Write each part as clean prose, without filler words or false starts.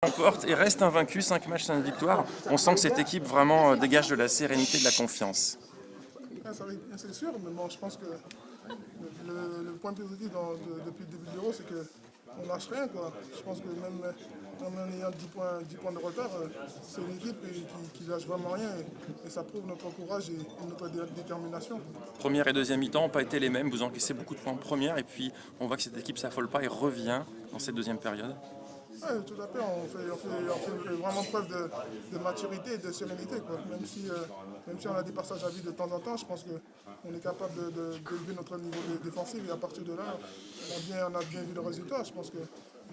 Remporte et reste invaincu, 5 matchs, 5 victoires. On sent que cette équipe vraiment dégage de la sérénité, de la confiance. C'est sûr, mais bon, je pense que le point positif depuis le début de l'Euro, c'est qu'on ne lâche rien, quoi. Je pense que même en ayant 10 points de retard, c'est une équipe qui lâche vraiment rien et ça prouve notre courage et notre détermination. Première et deuxième mi-temps n'ont pas été les mêmes, vous encaissez beaucoup de points en première et puis on voit que cette équipe ne s'affole pas et revient dans cette deuxième période. Oui, tout à fait, on fait vraiment preuve de maturité et de sérénité, quoi. Même si on a des passages à vide de temps en temps, je pense qu'on est capable d'élever notre niveau défensif et à partir de là, on a bien vu le résultat. Je pense qu'il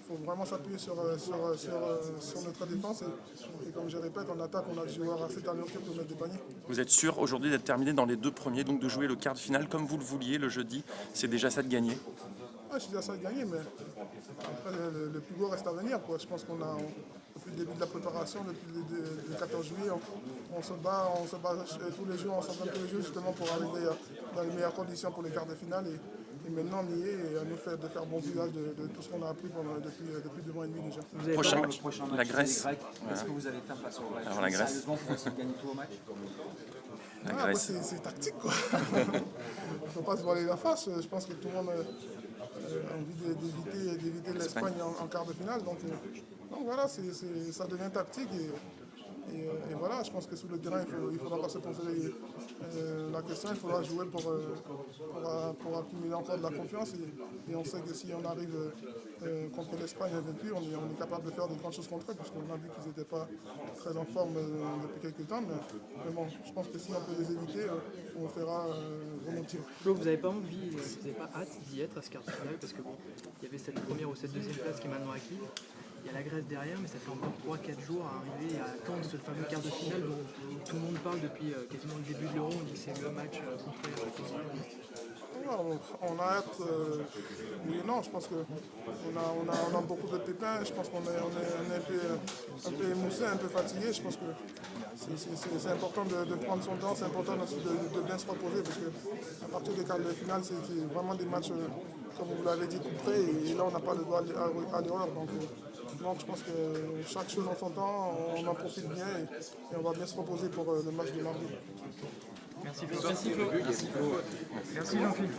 faut vraiment s'appuyer sur notre défense et comme je répète, en attaque, on a des joueurs assez talentueux pour mettre des paniers. Vous êtes sûr aujourd'hui d'être terminé dans les 2 premiers, donc de jouer le quart de finale comme vous le vouliez le jeudi, c'est déjà ça de gagner? Ouais, c'est déjà ça de gagner, mais après, le plus beau reste à venir, quoi. Je pense qu'on a, depuis le début de la préparation, depuis le 14 juillet, on se bat tous les jours, on s'entraîne tous les jours justement pour arriver dans les meilleures conditions pour les quarts de finale. Et maintenant, on y est et à nous de faire bon usage de tout ce qu'on a appris depuis 2 mois et demi déjà. Prochain match, la Grèce. Qu'est-ce que vous allez faire face aux Grecs? Alors la Grèce. Sérieusement, pour essayer de gagner tous vos matchs? La Après, Grèce. c'est tactique, quoi. Il ne faut pas se voiler la face. Je pense que tout le monde a envie d'éviter l'Espagne en quart de finale. Donc voilà, ça devient tactique. Et voilà, je pense que sur le terrain, il ne faudra pas se poser la question, il faudra jouer pour accumuler encore de la confiance. Et on sait que si on arrive contre l'Espagne vaincu, on est capable de faire de grandes choses contre eux, puisqu'on a vu qu'ils n'étaient pas très en forme depuis quelques temps. Mais bon, je pense que si on peut les éviter, on le fera volontiers. Flo, vous n'avez pas envie, vous n'avez pas hâte d'y être à ce quart de finale parce que bon, il y avait cette première ou cette deuxième place qui est maintenant acquise. Il y a la Grèce derrière, mais ça fait encore 3-4 jours à arriver et à attendre ce fameux quart de finale dont tout le monde parle depuis quasiment le début de l'Euro. On dit que c'est le match contre On a hâte, oui et non, je pense qu'on a beaucoup de pépins, je pense qu'on est un peu émoussé, un peu fatigué, je pense que c'est important de prendre son temps, c'est important aussi de bien se reposer parce qu'à partir des quarts de finale, c'est vraiment des matchs, comme vous l'avez dit, tout près et là on n'a pas le droit à l'erreur. Donc je pense que chaque chose en son temps, on en profite bien et on va bien se reposer pour le match de mardi. Merci Flo. Merci Flo. Merci Jean-Philippe.